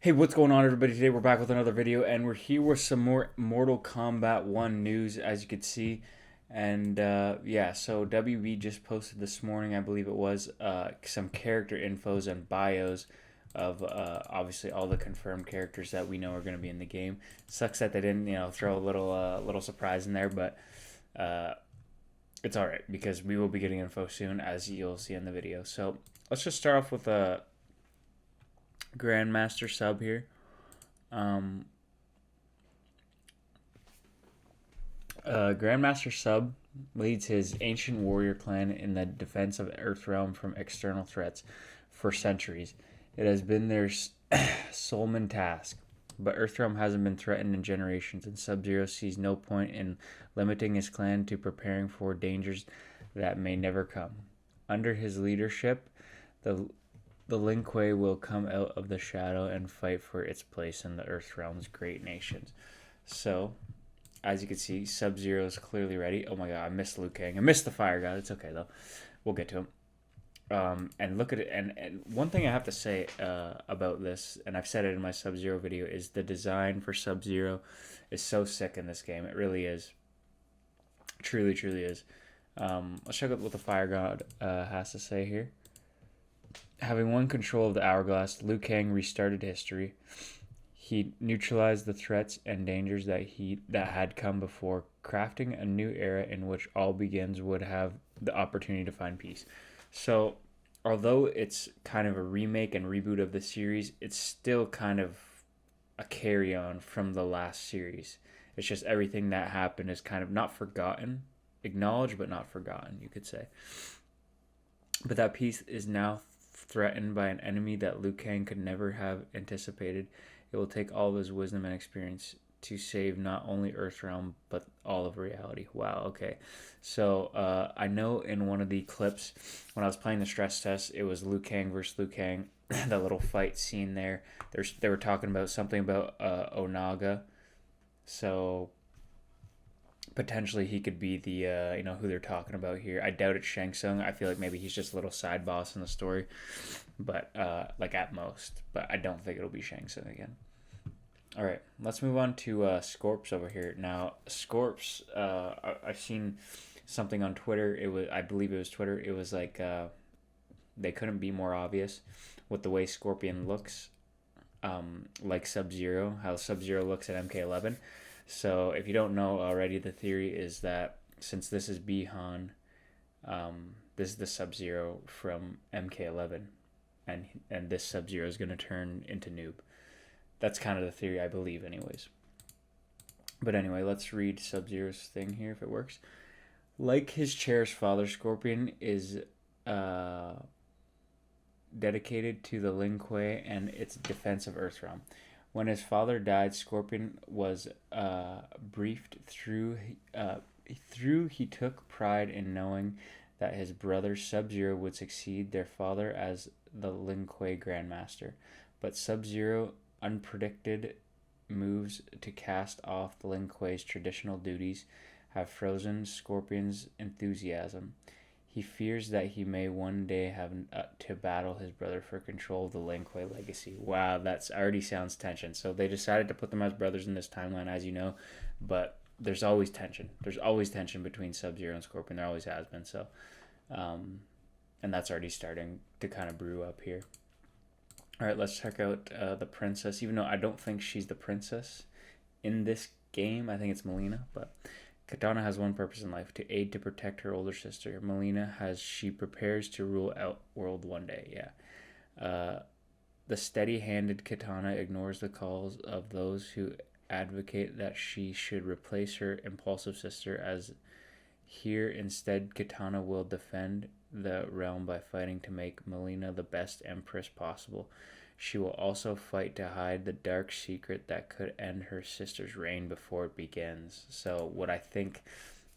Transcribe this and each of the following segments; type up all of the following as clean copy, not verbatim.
Hey, what's going on, everybody? Today we're back with another video, and we're here with some more Mortal Kombat 1 news, as you can see. And yeah, so WB just posted this morning, I believe it was, some character infos and bios of obviously all the confirmed characters that we know are going to be in the game. Sucks that they didn't, throw a little surprise in there, but it's all right because we will be getting info soon, as you'll see in the video. So let's just start off with a Grandmaster sub here. Um, Grandmaster sub leads his ancient warrior clan in the defense of Earthrealm from external threats for centuries. It has been their soulman task, but Earthrealm hasn't been threatened in generations, and Sub-Zero sees no point in limiting his clan to preparing for dangers that may never come. Under his leadership, the Lin Kuei will come out of the shadow and fight for its place in the Earthrealm's great nations. So, as you can see, Sub-Zero is clearly ready. Oh my god, I missed Liu Kang. I missed the fire god. It's okay, though. We'll get to him. And look at it. And one thing I have to say about this, and I've said it in my Sub-Zero video, is the design for Sub-Zero is so sick in this game. It really is. Truly, truly is. Let's check out what the fire god has to say here. Having won control of the hourglass, Liu Kang restarted history. He neutralized the threats and dangers that had come before, crafting a new era in which all beings would have the opportunity to find peace. So, although it's kind of a remake and reboot of the series, it's still kind of a carry-on from the last series. It's just everything that happened is kind of not forgotten, acknowledged but not forgotten, you could say. But that peace is now threatened by an enemy that Liu Kang could never have anticipated. It will take all of his wisdom and experience to save not only Earthrealm but all of reality. Wow, okay. So I know in one of the clips when I was playing the stress test, it was Liu Kang versus Liu Kang. That little fight scene there. They were talking about something about Onaga. So potentially he could be the who they're talking about here. I doubt it's Shang Tsung. I feel like maybe he's just a little side boss in the story, but like at most. But I don't think it'll be Shang Tsung again. All right, let's move on to Scorps over here. Now Scorps, I've seen something on Twitter. I believe it was Twitter. It was like they couldn't be more obvious with the way Scorpion looks, like Sub-Zero, how Sub-Zero looks at MK11. So if you don't know already, the theory is that since this is Bihan, this is the Sub-Zero from MK11, and this Sub-Zero is going to turn into Noob. That's kind of the theory, I believe, anyways. But anyway, let's read Sub-Zero's thing here if it works. Like his cherished father, Scorpion is dedicated to the Lin Kuei and its defense of Earthrealm. When his father died, Scorpion was briefed through. He took pride in knowing that his brother Sub-Zero would succeed their father as the Lin Kuei Grandmaster. But Sub-Zero unpredicted moves to cast off the Lin Kuei's traditional duties have frozen Scorpion's enthusiasm. He fears that he may one day have to battle his brother for control of the Lin Kuei legacy. Wow, that already sounds tension. So they decided to put them as brothers in this timeline, as you know, but there's always tension. There's always tension between Sub-Zero and Scorpion. There always has been. So, and that's already starting to kind of brew up here. All right, let's check out the princess. Even though I don't think she's the princess in this game, I think it's Melina, but Kitana has one purpose in life: to aid to protect her older sister. Melina she prepares to rule Outworld one day. Yeah. The steady-handed Kitana ignores the calls of those who advocate that she should replace her impulsive sister. As here, instead, Kitana will defend the realm by fighting to make Melina the best empress possible. She will also fight to hide the dark secret that could end her sister's reign before it begins. So what I think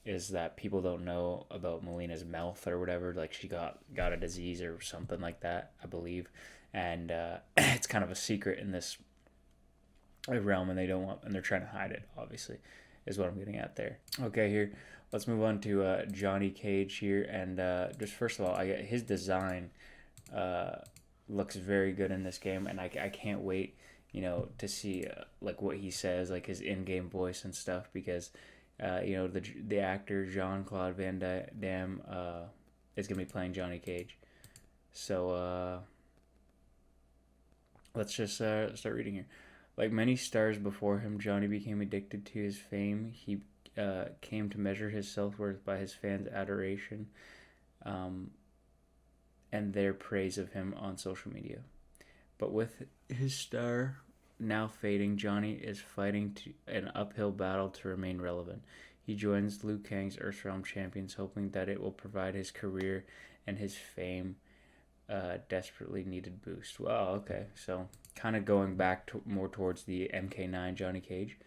is that people don't know about Melina's mouth or whatever. Like she got a disease or something like that, I believe. And it's kind of a secret in this realm, and they're trying to hide it, obviously, is what I'm getting at there. Okay, here, let's move on to Johnny Cage here. And just first of all, his design looks very good in this game, and I can't wait, to see like what he says, like his in-game voice and stuff, because the actor Jean-Claude Van Damme is gonna be playing Johnny Cage. So let's just start reading here. Like many stars before him, Johnny became addicted to his fame. He came to measure his self-worth by his fans' adoration um, and their praise of him on social media. But with his star now fading, Johnny is fighting an uphill battle to remain relevant. He joins Liu Kang's Earthrealm champions, hoping that it will provide his career and his fame desperately needed boost. Well, okay, so kind of going back to more towards the MK9 Johnny Cage.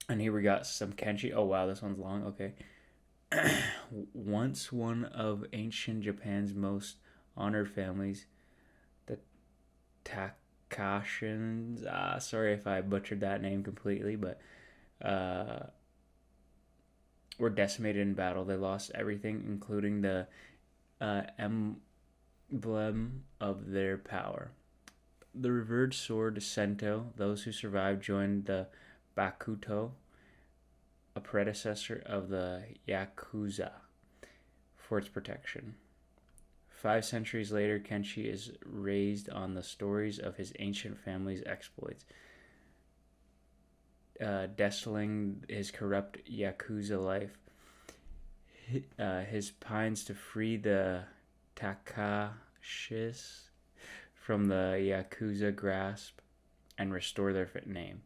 And here we got some Kenshi. Oh wow, this one's long. Okay. Once one of ancient Japan's most honored families, the Takashins. Sorry if I butchered that name completely, but were decimated in battle. They lost everything, including the emblem of their power. The revered sword Sento. Those who survived joined the Bakuto, a predecessor of the Yakuza, for its protection. 5 centuries later, Kenshi is raised on the stories of his ancient family's exploits, distilling his corrupt Yakuza life. His pines to free the Takashis from the Yakuza grasp and restore their name.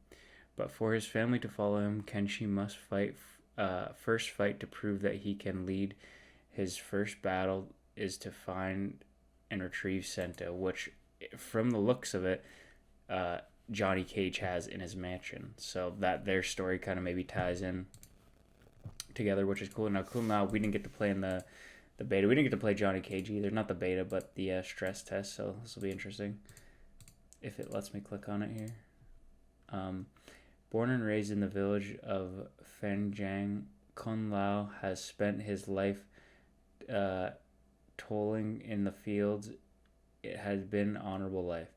But for his family to follow him, Kenshi must first fight to prove that he can lead. His first battle is to find and retrieve Sento, which, from the looks of it, Johnny Cage has in his mansion. So that their story kind of maybe ties in together, which is cool. Now, we didn't get to play in the beta. We didn't get to play Johnny Cage either. Not the beta, but the stress test. So this will be interesting if it lets me click on it here. Born and raised in the village of Fenjiang, Kun Lao has spent his life toiling in the fields. It has been an honorable life,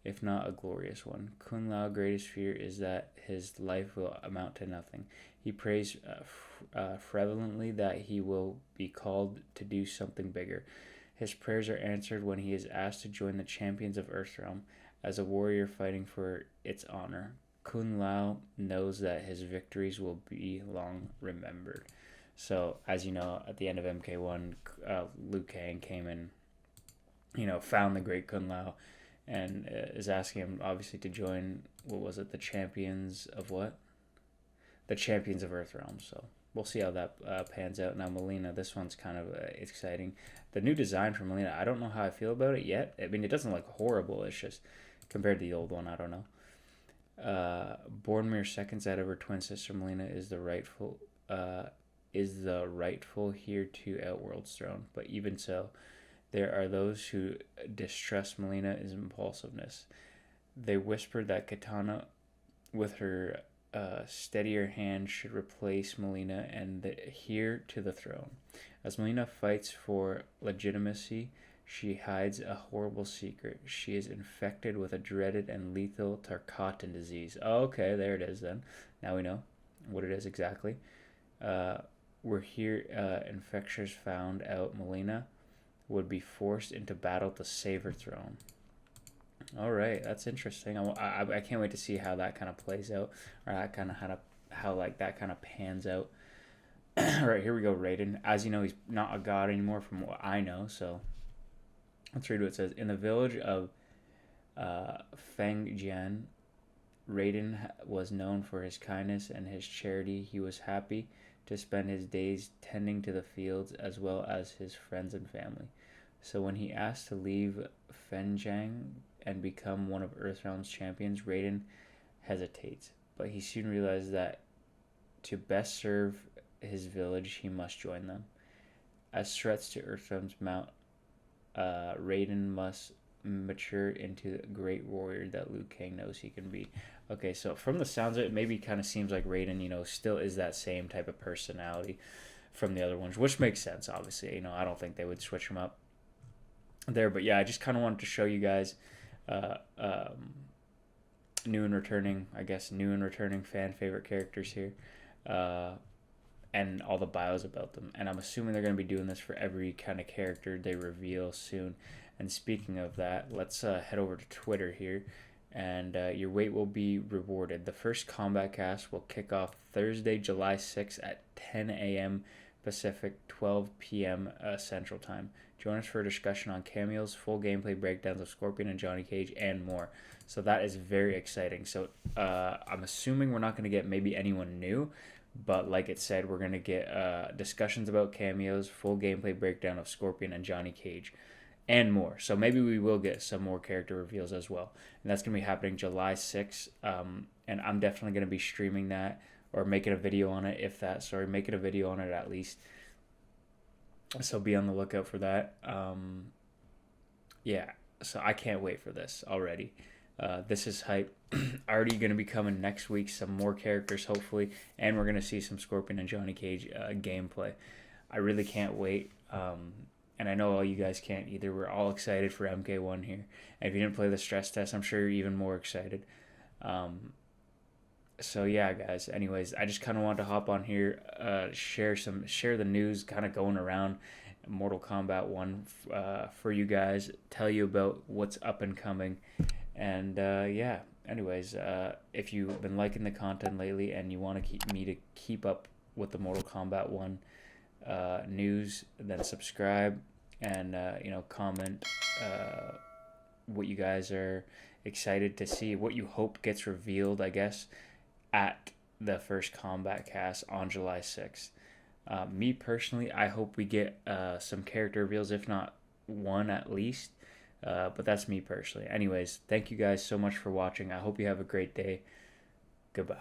if not a glorious one. Kun Lao's greatest fear is that his life will amount to nothing. He prays fervently that he will be called to do something bigger. His prayers are answered when he is asked to join the champions of Earthrealm as a warrior fighting for its honor. Kun Lao knows that his victories will be long remembered. So, as you know, at the end of MK1, Liu Kang came and, found the great Kun Lao and is asking him, obviously, to join, the champions of what? The champions of Earthrealm. So, we'll see how that pans out. Now, Mileena, this one's kind of exciting. The new design for Mileena, I don't know how I feel about it yet. I mean, it doesn't look horrible. It's just, compared to the old one, I don't know. Born mere seconds out of her twin sister, Mileena is the rightful heir to Outworld's throne. But even so, there are those who distrust Mileena's impulsiveness. They whispered that Katana, with her steadier hand, should replace Mileena and the heir to the throne. As Mileena fights for legitimacy, she hides a horrible secret. She is infected with a dreaded and lethal Tarkatan disease. Oh, okay, there it is then. Now we know what it is exactly. We're here, infectors found out Mileena would be forced into battle to save her throne. All right, that's interesting. I can't wait to see how that kind of plays out, or how that kind of pans out. All right, here we go. Raiden. As you know, he's not a god anymore, from what I know. So let's read what it says. In the village of Fengjian, Raiden was known for his kindness and his charity. He was happy to spend his days tending to the fields as well as his friends and family. So when he asked to leave Fenjiang and become one of Earthrealm's champions, Raiden hesitates. But he soon realizes that to best serve his village, he must join them. As threats to Earthrealm's mount, Raiden must mature into the great warrior that Liu Kang knows he can be. Okay, so from the sounds of it, maybe kind of seems like Raiden, still is that same type of personality from the other ones, which makes sense, obviously. I don't think they would switch him up there. But yeah, I just kind of wanted to show you guys new and returning, I guess, new and returning fan favorite characters here, and all the bios about them. And I'm assuming they're going to be doing this for every kind of character they reveal soon. And speaking of that, let's head over to Twitter here, and your wait will be rewarded. The first Combat Cast will kick off Thursday, July 6th at 10 a.m. Pacific, 12 p.m. Central Time. Join us for a discussion on cameos, full gameplay breakdowns of Scorpion and Johnny Cage, and more. So that is very exciting. So I'm assuming we're not going to get maybe anyone new, but like it said, we're going to get discussions about cameos, full gameplay breakdown of Scorpion and Johnny Cage, and more. So maybe we will get some more character reveals as well. And that's going to be happening July 6th. And I'm definitely going to be streaming that or making a video on it, making a video on it at least. So be on the lookout for that. Yeah, so I can't wait for this already. This is hype. Already going to be coming next week, some more characters hopefully, and we're going to see some Scorpion and Johnny Cage gameplay. I really can't wait. And I know all you guys can't either. We're all excited for MK1 here. And if you didn't play the stress test, I'm sure you're even more excited. So yeah, guys. Anyways, I just kind of wanted to hop on here, share the news kind of going around Mortal Kombat 1 for you guys, tell you about what's up and coming. And yeah, anyways, if you've been liking the content lately and you want to keep up with the Mortal Kombat 1 news, then subscribe and comment what you guys are excited to see, what you hope gets revealed, I guess, at the first Combat Cast on July 6th. Me personally, I hope we get some character reveals, if not one at least. But that's me personally. Anyways, thank you guys so much for watching. I hope you have a great day. Goodbye.